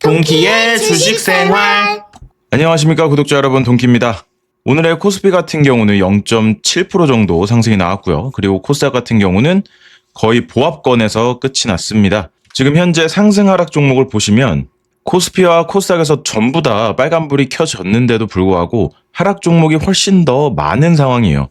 동키의 주식생활. 안녕하십니까 구독자 여러분, 동키입니다. 오늘의 코스피 같은 경우는 0.7% 정도 상승이 나왔고요. 그리고 코스닥 같은 경우는 거의 보합권에서 끝이 났습니다. 지금 현재 상승 하락 종목을 보시면 코스피와 코스닥에서 전부 다 빨간불이 켜졌는데도 불구하고 하락 종목이 훨씬 더 많은 상황이에요.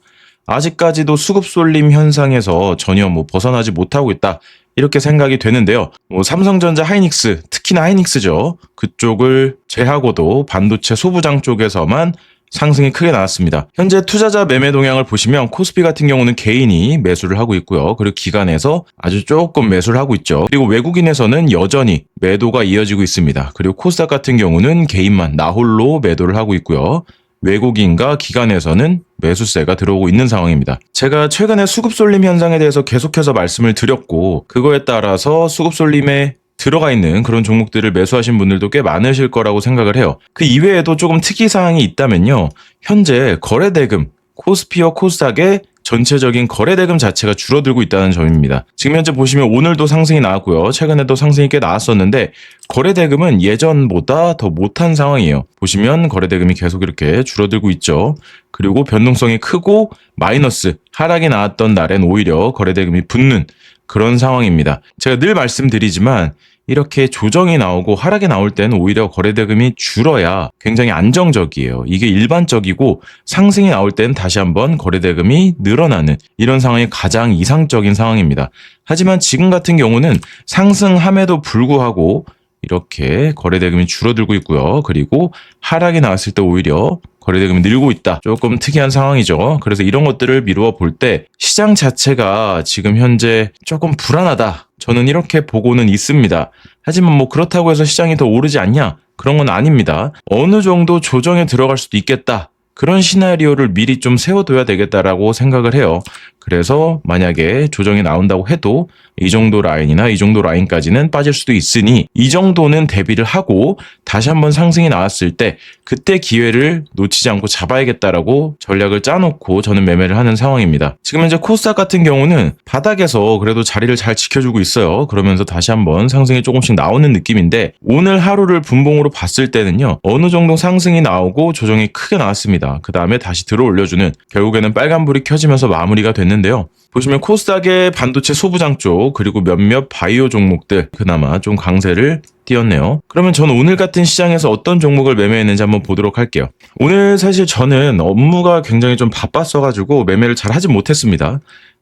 아직까지도 수급 쏠림 현상에서 전혀 벗어나지 못하고 있다, 이렇게 생각이 되는데요. 삼성전자, 하이닉스, 특히나 하이닉스죠. 그쪽을 제하고도 반도체 소부장 쪽에서만 상승이 크게 나왔습니다. 현재 투자자 매매 동향을 보시면 코스피 같은 경우는 개인이 매수를 하고 있고요. 그리고 기관에서 아주 조금 매수를 하고 있죠. 그리고 외국인에서는 여전히 매도가 이어지고 있습니다. 그리고 코스닥 같은 경우는 개인만 나홀로 매도를 하고 있고요. 외국인과 기관에서는 매수세가 들어오고 있는 상황입니다. 제가 최근에 수급 쏠림 현상에 대해서 계속해서 말씀을 드렸고, 그거에 따라서 수급 쏠림에 들어가 있는 그런 종목들을 매수하신 분들도 꽤 많으실 거라고 생각을 해요. 그 이외에도 조금 특이사항이 있다면요. 현재 거래대금, 코스피와 코스닥의 전체적인 거래대금 자체가 줄어들고 있다는 점입니다. 지금 현재 보시면 오늘도 상승이 나왔고요. 최근에도 상승이 꽤 나왔었는데 거래대금은 예전보다 더 못한 상황이에요. 보시면 거래대금이 계속 이렇게 줄어들고 있죠. 그리고 변동성이 크고 마이너스, 하락이 나왔던 날엔 오히려 거래대금이 붙는 그런 상황입니다. 제가 늘 말씀드리지만 이렇게 조정이 나오고 하락이 나올 때는 오히려 거래대금이 줄어야 굉장히 안정적이에요. 이게 일반적이고, 상승이 나올 때는 다시 한번 거래대금이 늘어나는 이런 상황이 가장 이상적인 상황입니다. 하지만 지금 같은 경우는 상승함에도 불구하고 이렇게 거래대금이 줄어들고 있고요. 그리고 하락이 나왔을 때 오히려 거래대금이 늘고 있다. 조금 특이한 상황이죠. 그래서 이런 것들을 미루어 볼 때 시장 자체가 지금 현재 조금 불안하다, 저는 이렇게 보고는 있습니다. 하지만 그렇다고 해서 시장이 더 오르지 않냐? 그런 건 아닙니다. 어느 정도 조정에 들어갈 수도 있겠다, 그런 시나리오를 미리 좀 세워둬야 되겠다라고 생각을 해요. 그래서 만약에 조정이 나온다고 해도 이 정도 라인이나 이 정도 라인까지는 빠질 수도 있으니 이 정도는 대비를 하고 다시 한번 상승이 나왔을 때 그때 기회를 놓치지 않고 잡아야겠다라고 전략을 짜놓고 저는 매매를 하는 상황입니다. 지금 현재 코스닥 같은 경우는 바닥에서 그래도 자리를 잘 지켜주고 있어요. 그러면서 다시 한번 상승이 조금씩 나오는 느낌인데, 오늘 하루를 분봉으로 봤을 때는요, 어느 정도 상승이 나오고 조정이 크게 나왔습니다. 그 다음에 다시 들어 올려주는, 결국에는 빨간불이 켜지면서 마무리가 됐는데요. 보시면 코스닥의 반도체 소부장 쪽, 그리고 몇몇 바이오 종목들 그나마 좀 강세를 띄었네요. 그러면 저는 오늘 같은 시장에서 어떤 종목을 매매했는지 한번 보도록 할게요. 오늘 사실 저는 업무가 굉장히 좀 바빴어가지고 매매를 잘 하지 못했습니다.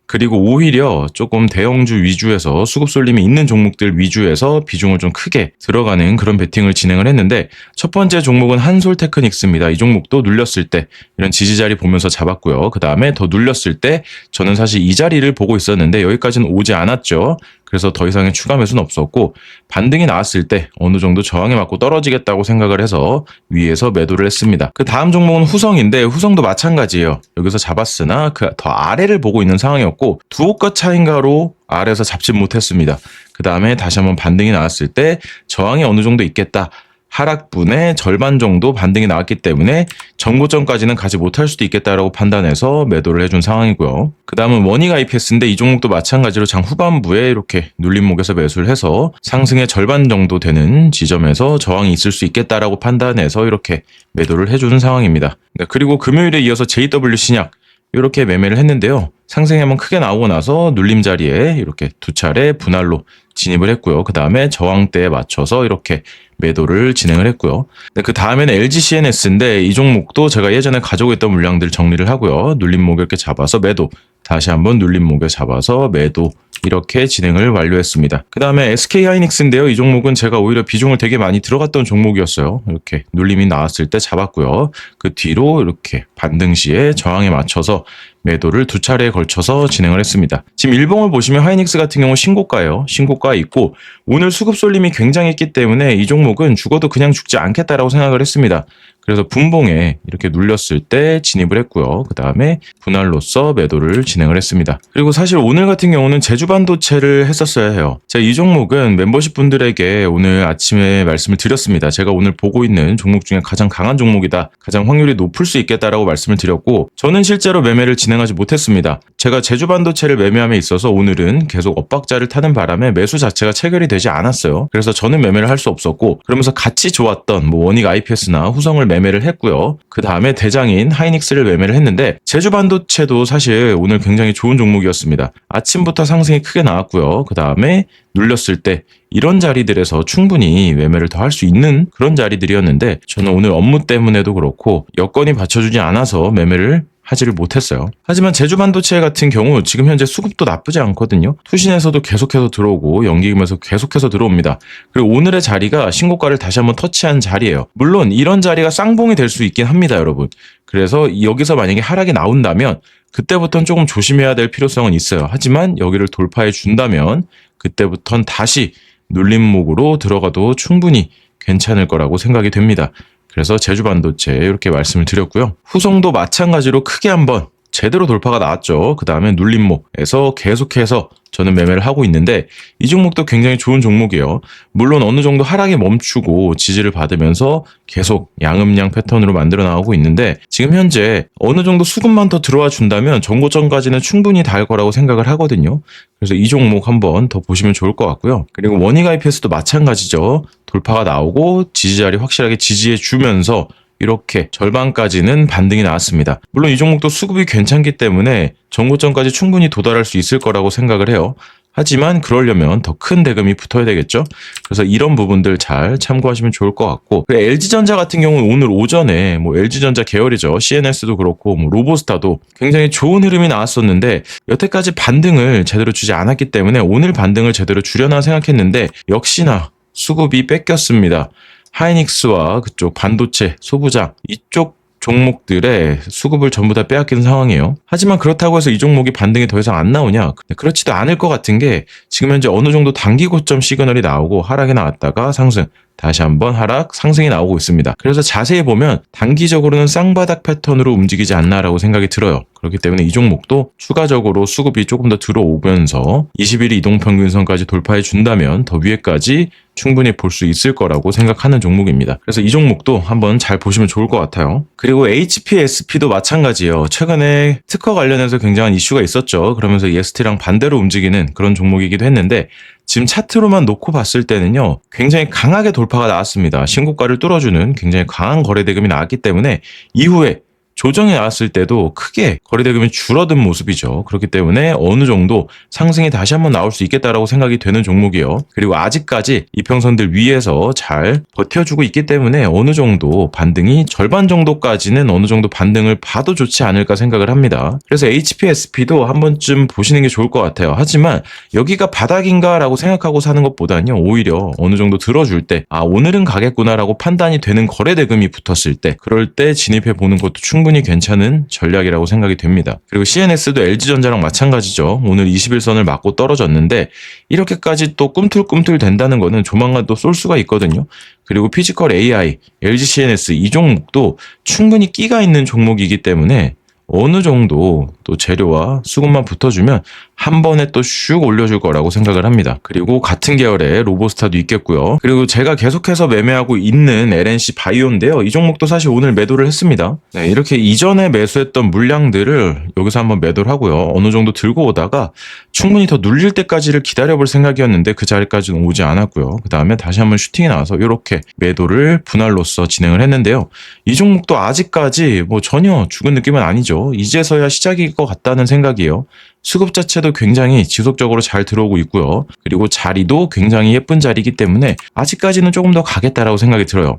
그리고 오히려 조금 대형주 위주에서 수급 쏠림이 있는 종목들 위주에서 비중을 좀 크게 들어가는 그런 베팅을 진행을 했는데, 첫 번째 종목은 한솔테크닉스입니다. 이 종목도 눌렸을 때 이런 지지자리 보면서 잡았고요. 그 다음에 더 눌렸을 때 저는 사실 이 자리를 보고 있었는데 여기까지는 오지 않았죠. 그래서 더 이상의 추가 매수는 없었고, 반등이 나왔을 때 어느 정도 저항에 맞고 떨어지겠다고 생각을 해서 위에서 매도를 했습니다. 그 다음 종목은 후성인데, 후성도 마찬가지예요. 여기서 잡았으나 그 더 아래를 보고 있는 상황이었고, 두호가 차인가로 아래에서 잡지 못했습니다. 그 다음에 다시 한번 반등이 나왔을 때 저항이 어느 정도 있겠다, 하락분의 절반 정도 반등이 나왔기 때문에 전고점까지는 가지 못할 수도 있겠다라고 판단해서 매도를 해준 상황이고요. 그 다음은 원익 IPS인데 이 종목도 마찬가지로 장 후반부에 이렇게 눌림목에서 매수를 해서 상승의 절반 정도 되는 지점에서 저항이 있을 수 있겠다라고 판단해서 이렇게 매도를 해주는 상황입니다. 그리고 금요일에 이어서 JW 신약 이렇게 매매를 했는데요. 상승이 한번 크게 나오고 나서 눌림 자리에 이렇게 두 차례 분할로 진입을 했고요. 그 다음에 저항대에 맞춰서 이렇게 매도를 진행을 했고요. 그 다음에는 LG CNS인데 이 종목도 제가 예전에 가지고 있던 물량들 정리를 하고요. 눌림목에 이렇게 잡아서 매도, 다시 한번 눌림목에 잡아서 매도, 이렇게 진행을 완료했습니다. 그 다음에 SK하이닉스인데요. 이 종목은 제가 오히려 비중을 되게 많이 들어갔던 종목이었어요. 이렇게 눌림이 나왔을 때 잡았고요. 그 뒤로 이렇게 반등 시에 저항에 맞춰서 매도를 두 차례에 걸쳐서 진행을 했습니다. 지금 일봉을 보시면 하이닉스 같은 경우 신고가예요. 신고가 있고 오늘 수급 쏠림이 굉장했기 때문에 이 종목은 죽어도 그냥 죽지 않겠다라고 생각을 했습니다. 그래서 분봉에 이렇게 눌렸을 때 진입을 했고요. 그 다음에 분할로서 매도를 진행을 했습니다. 그리고 사실 오늘 같은 경우는 제주반도체를 했었어야 해요. 제가 이 종목은 멤버십 분들에게 오늘 아침에 말씀을 드렸습니다. 제가 오늘 보고 있는 종목 중에 가장 강한 종목이다. 가장 확률이 높을 수 있겠다라고 말씀을 드렸고 저는 실제로 매매를 진행하지 못했습니다. 제가 제주반도체를 매매함에 있어서 오늘은 계속 엇박자를 타는 바람에 매수 자체가 체결이 되지 않았어요. 그래서 저는 매매를 할 수 없었고 그러면서 같이 좋았던 원익 IPS나 후성을 매매를 했고요. 그 다음에 대장인 하이닉스를 매매를 했는데 제주반도체도 사실 오늘 굉장히 좋은 종목이었습니다. 아침부터 상승이 크게 나왔고요. 그 다음에 눌렸을 때 이런 자리들에서 충분히 매매를 더 할 수 있는 그런 자리들이었는데 저는 오늘 업무 때문에도 그렇고 여건이 받쳐주지 않아서 매매를 하지를 못했어요. 하지만 제주반도체 같은 경우 지금 현재 수급도 나쁘지 않거든요. 투신에서도 계속해서 들어오고 연기금에서 계속해서 들어옵니다. 그리고 오늘의 자리가 신고가를 다시 한번 터치한 자리예요. 물론 이런 자리가 쌍봉이 될 수 있긴 합니다, 여러분. 그래서 여기서 만약에 하락이 나온다면 그때부터는 조금 조심해야 될 필요성은 있어요. 하지만 여기를 돌파해 준다면 그때부터는 다시 눌림목으로 들어가도 충분히 괜찮을 거라고 생각이 됩니다. 그래서 제주반도체 이렇게 말씀을 드렸고요. 후성도 마찬가지로 크게 한번 제대로 돌파가 나왔죠. 그 다음에 눌림목에서 계속해서 저는 매매를 하고 있는데 이 종목도 굉장히 좋은 종목이에요. 물론 어느 정도 하락이 멈추고 지지를 받으면서 계속 양음양 패턴으로 만들어 나오고 있는데 지금 현재 어느 정도 수급만 더 들어와 준다면 전고점까지는 충분히 닿을 거라고 생각을 하거든요. 그래서 이 종목 한번 더 보시면 좋을 것 같고요. 그리고 원익 IPS도 마찬가지죠. 돌파가 나오고 지지 자리 확실하게 지지해 주면서 이렇게 절반까지는 반등이 나왔습니다. 물론 이 종목도 수급이 괜찮기 때문에 전고점까지 충분히 도달할 수 있을 거라고 생각을 해요. 하지만 그러려면 더 큰 대금이 붙어야 되겠죠. 그래서 이런 부분들 잘 참고하시면 좋을 것 같고 LG전자 같은 경우는 오늘 오전에 LG전자 계열이죠. CNS도 그렇고 로보스타도 굉장히 좋은 흐름이 나왔었는데 여태까지 반등을 제대로 주지 않았기 때문에 오늘 반등을 제대로 주려나 생각했는데 역시나 수급이 뺏겼습니다. 하이닉스와 그쪽 반도체, 소부장 이쪽 종목들의 수급을 전부 다 빼앗긴 상황이에요. 하지만 그렇다고 해서 이 종목이 반등이 더 이상 안 나오냐? 그렇지도 않을 것 같은 게 지금 현재 어느 정도 단기 고점 시그널이 나오고 하락이 나왔다가 상승, 다시 한번 하락, 상승이 나오고 있습니다. 그래서 자세히 보면 단기적으로는 쌍바닥 패턴으로 움직이지 않나라고 생각이 들어요. 그렇기 때문에 이 종목도 추가적으로 수급이 조금 더 들어오면서 21일 이동평균선까지 돌파해 준다면 더 위에까지 충분히 볼 수 있을 거라고 생각하는 종목입니다. 그래서 이 종목도 한번 잘 보시면 좋을 것 같아요. 그리고 HPSP도 마찬가지예요. 최근에 특허 관련해서 굉장한 이슈가 있었죠. 그러면서 EST랑 반대로 움직이는 그런 종목이기도 했는데 지금 차트로만 놓고 봤을 때는요. 굉장히 강하게 돌파가 나왔습니다. 신고가를 뚫어주는 굉장히 강한 거래대금이 나왔기 때문에 이후에 조정이 나왔을 때도 크게 거래대금이 줄어든 모습이죠. 그렇기 때문에 어느 정도 상승이 다시 한번 나올 수 있겠다라고 생각이 되는 종목이에요. 그리고 아직까지 이평선들 위에서 잘 버텨주고 있기 때문에 어느 정도 반등이 절반 정도까지는 어느 정도 반등을 봐도 좋지 않을까 생각을 합니다. 그래서 HPSP도 한 번쯤 보시는 게 좋을 것 같아요. 하지만 여기가 바닥인가라고 생각하고 사는 것보다는요. 오히려 어느 정도 들어줄 때 오늘은 가겠구나라고 판단이 되는 거래대금이 붙었을 때 그럴 때 진입해 보는 것도 충분히 괜찮은 전략이라고 생각이 됩니다. 그리고 CNS도 LG전자랑 마찬가지죠. 오늘 21선을 맞고 떨어졌는데 이렇게까지 또 꿈틀꿈틀 된다는 거는 조만간 또 쏠 수가 있거든요. 그리고 피지컬 AI, LG CNS 이 종목도 충분히 끼가 있는 종목이기 때문에 어느 정도 또 재료와 수급만 붙어주면 한 번에 또 슉 올려줄 거라고 생각을 합니다. 그리고 같은 계열의 로보스타도 있겠고요. 그리고 제가 계속해서 매매하고 있는 LNC 바이오인데요. 이 종목도 사실 오늘 매도를 했습니다. 네, 이렇게 이전에 매수했던 물량들을 여기서 한번 매도를 하고요. 어느 정도 들고 오다가 충분히 더 눌릴 때까지를 기다려볼 생각이었는데 그 자리까지는 오지 않았고요. 그 다음에 다시 한번 슈팅이 나와서 이렇게 매도를 분할로서 진행을 했는데요. 이 종목도 아직까지 전혀 죽은 느낌은 아니죠. 이제서야 시작일 것 같다는 생각이에요. 수급 자체도 굉장히 지속적으로 잘 들어오고 있고요. 그리고 자리도 굉장히 예쁜 자리이기 때문에 아직까지는 조금 더 가겠다라고 생각이 들어요.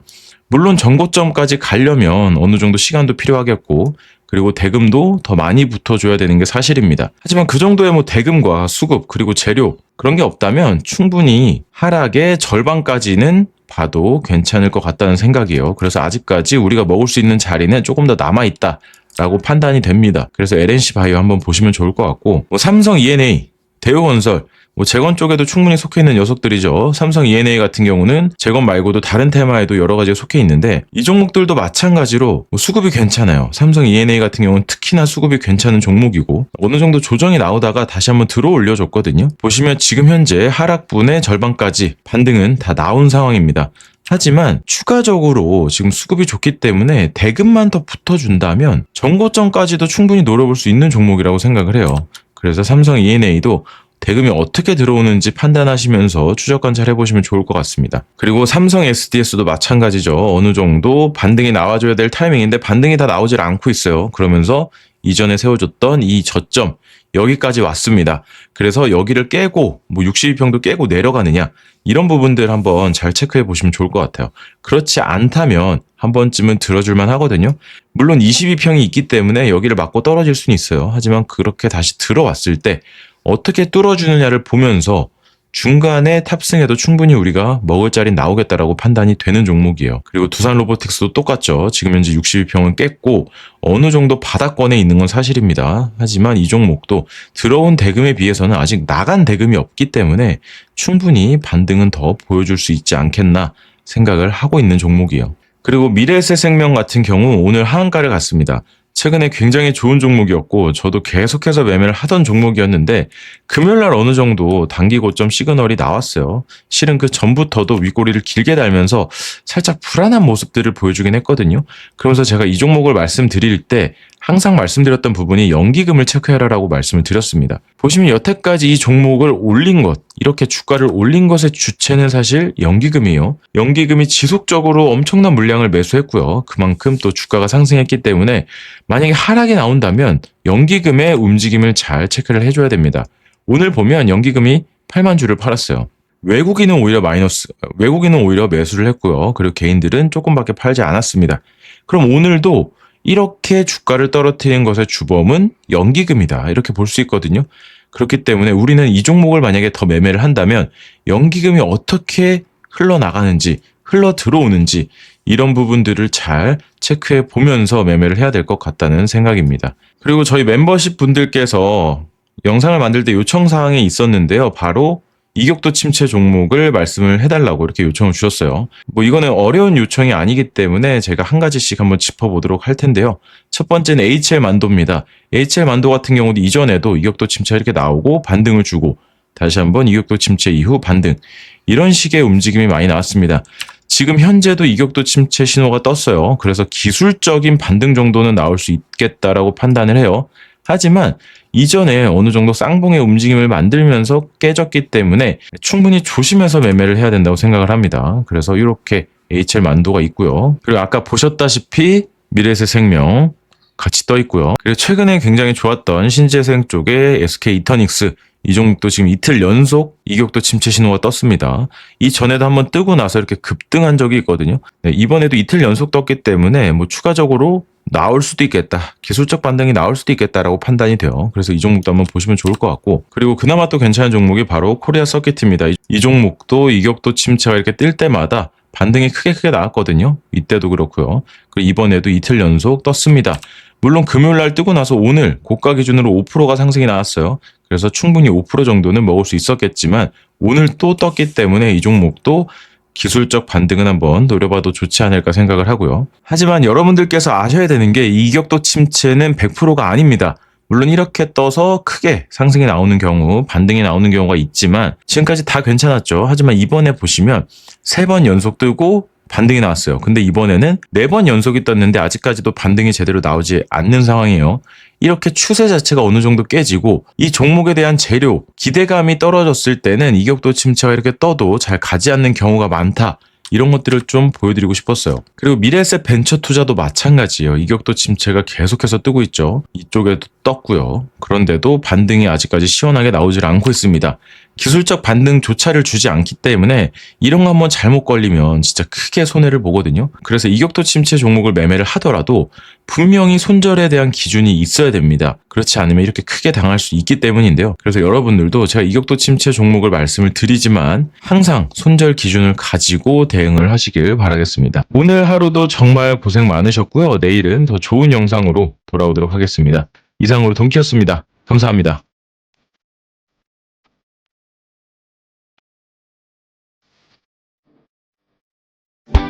물론 전고점까지 가려면 어느 정도 시간도 필요하겠고 그리고 대금도 더 많이 붙어줘야 되는 게 사실입니다. 하지만 그 정도의 대금과 수급 그리고 재료 그런 게 없다면 충분히 하락의 절반까지는 봐도 괜찮을 것 같다는 생각이에요. 그래서 아직까지 우리가 먹을 수 있는 자리는 조금 더 남아있다 라고 판단이 됩니다. 그래서 LNC 바이오 한번 보시면 좋을 것 같고 삼성 ENA 대우건설, 재건 쪽에도 충분히 속해 있는 녀석들이죠. 삼성 E&A 같은 경우는 재건 말고도 다른 테마에도 여러 가지가 속해 있는데 이 종목들도 마찬가지로 수급이 괜찮아요. 삼성 E&A 같은 경우는 특히나 수급이 괜찮은 종목이고 어느 정도 조정이 나오다가 다시 한번 들어 올려줬거든요. 보시면 지금 현재 하락분의 절반까지 반등은 다 나온 상황입니다. 하지만 추가적으로 지금 수급이 좋기 때문에 대금만 더 붙어준다면 전고점까지도 충분히 노려볼 수 있는 종목이라고 생각을 해요. 그래서 삼성 E&A도 대금이 어떻게 들어오는지 판단하시면서 추적 관찰해보시면 좋을 것 같습니다. 그리고 삼성 SDS도 마찬가지죠. 어느 정도 반등이 나와줘야 될 타이밍인데 반등이 다 나오질 않고 있어요. 그러면서 이전에 세워줬던 이 저점 여기까지 왔습니다. 그래서 여기를 깨고 62평도 깨고 내려가느냐 이런 부분들 한번 잘 체크해 보시면 좋을 것 같아요. 그렇지 않다면 한 번쯤은 들어줄만 하거든요. 물론 22평이 있기 때문에 여기를 맞고 떨어질 수는 있어요. 하지만 그렇게 다시 들어왔을 때 어떻게 뚫어주느냐를 보면서 중간에 탑승해도 충분히 우리가 먹을 자리 나오겠다라고 판단이 되는 종목이에요. 그리고 두산 로보틱스도 똑같죠. 지금 현재 62평은 깼고 어느 정도 바닥권에 있는 건 사실입니다. 하지만 이 종목도 들어온 대금에 비해서는 아직 나간 대금이 없기 때문에 충분히 반등은 더 보여줄 수 있지 않겠나 생각을 하고 있는 종목이에요. 그리고 미래에셋생명 같은 경우 오늘 하한가를 갔습니다. 최근에 굉장히 좋은 종목이었고 저도 계속해서 매매를 하던 종목이었는데 금요일날 어느 정도 단기 고점 시그널이 나왔어요. 실은 그 전부터도 윗꼬리를 길게 달면서 살짝 불안한 모습들을 보여주긴 했거든요. 그러면서 제가 이 종목을 말씀드릴 때 항상 말씀드렸던 부분이 연기금을 체크해라라고 말씀을 드렸습니다. 보시면 여태까지 이 종목을 올린 것, 이렇게 주가를 올린 것의 주체는 사실 연기금이에요. 연기금이 지속적으로 엄청난 물량을 매수했고요. 그만큼 또 주가가 상승했기 때문에 만약에 하락이 나온다면 연기금의 움직임을 잘 체크를 해줘야 됩니다. 오늘 보면 연기금이 8만 주를 팔았어요. 외국인은 오히려 매수를 했고요. 그리고 개인들은 조금밖에 팔지 않았습니다. 그럼 오늘도 이렇게 주가를 떨어뜨린 것의 주범은 연기금이다. 이렇게 볼 수 있거든요. 그렇기 때문에 우리는 이 종목을 만약에 더 매매를 한다면 연기금이 어떻게 흘러나가는지, 흘러 들어오는지 이런 부분들을 잘 체크해 보면서 매매를 해야 될 것 같다는 생각입니다. 그리고 저희 멤버십 분들께서 영상을 만들 때 요청사항이 있었는데요. 바로 이격도 침체 종목을 말씀을 해달라고 이렇게 요청을 주셨어요. 이거는 어려운 요청이 아니기 때문에 제가 한 가지씩 한번 짚어보도록 할 텐데요. 첫 번째는 HL만도입니다. HL만도 같은 경우도 이전에도 이격도 침체가 이렇게 나오고 반등을 주고 다시 한번 이격도 침체 이후 반등 이런 식의 움직임이 많이 나왔습니다. 지금 현재도 이격도 침체 신호가 떴어요. 그래서 기술적인 반등 정도는 나올 수 있겠다라고 판단을 해요. 하지만 이전에 어느 정도 쌍봉의 움직임을 만들면서 깨졌기 때문에 충분히 조심해서 매매를 해야 된다고 생각을 합니다. 그래서 이렇게 HL만도가 있고요. 그리고 아까 보셨다시피 미래에셋생명 같이 떠 있고요. 그리고 최근에 굉장히 좋았던 신재생 쪽의 SK이터닉스 이 종목도 지금 이틀 연속 이격도 침체 신호가 떴습니다. 이전에도 한번 뜨고 나서 이렇게 급등한 적이 있거든요. 네, 이번에도 이틀 연속 떴기 때문에 추가적으로 나올 수도 있겠다. 기술적 반등이 나올 수도 있겠다라고 판단이 돼요. 그래서 이 종목도 한번 보시면 좋을 것 같고 그리고 그나마 또 괜찮은 종목이 바로 코리아 서킷입니다. 이 종목도 이격도 침체가 이렇게 뜰 때마다 반등이 크게 나왔거든요. 이때도 그렇고요. 그리고 이번에도 이틀 연속 떴습니다. 물론 금요일날 뜨고 나서 오늘 고가 기준으로 5%가 상승이 나왔어요. 그래서 충분히 5% 정도는 먹을 수 있었겠지만 오늘 또 떴기 때문에 이 종목도 기술적 반등은 한번 노려봐도 좋지 않을까 생각을 하고요. 하지만 여러분들께서 아셔야 되는 게 이격도 침체는 100%가 아닙니다. 물론 이렇게 떠서 크게 상승이 나오는 경우, 반등이 나오는 경우가 있지만 지금까지 다 괜찮았죠. 하지만 이번에 보시면 3번 연속 뜨고 반등이 나왔어요. 근데 이번에는 4번 연속이 떴는데 아직까지도 반등이 제대로 나오지 않는 상황이에요. 이렇게 추세 자체가 어느 정도 깨지고 이 종목에 대한 재료, 기대감이 떨어졌을 때는 이격도 침체가 이렇게 떠도 잘 가지 않는 경우가 많다. 이런 것들을 좀 보여드리고 싶었어요. 그리고 미래에셋 벤처 투자도 마찬가지예요. 이격도 침체가 계속해서 뜨고 있죠. 이쪽에도 떴고요. 그런데도 반등이 아직까지 시원하게 나오질 않고 있습니다. 기술적 반등조차를 주지 않기 때문에 이런 거 한번 잘못 걸리면 진짜 크게 손해를 보거든요. 그래서 이격도 침체 종목을 매매를 하더라도 분명히 손절에 대한 기준이 있어야 됩니다. 그렇지 않으면 이렇게 크게 당할 수 있기 때문인데요. 그래서 여러분들도 제가 이격도 침체 종목을 말씀을 드리지만 항상 손절 기준을 가지고 대응을 하시길 바라겠습니다. 오늘 하루도 정말 고생 많으셨고요. 내일은 더 좋은 영상으로 돌아오도록 하겠습니다. 이상으로 동키였습니다. 감사합니다.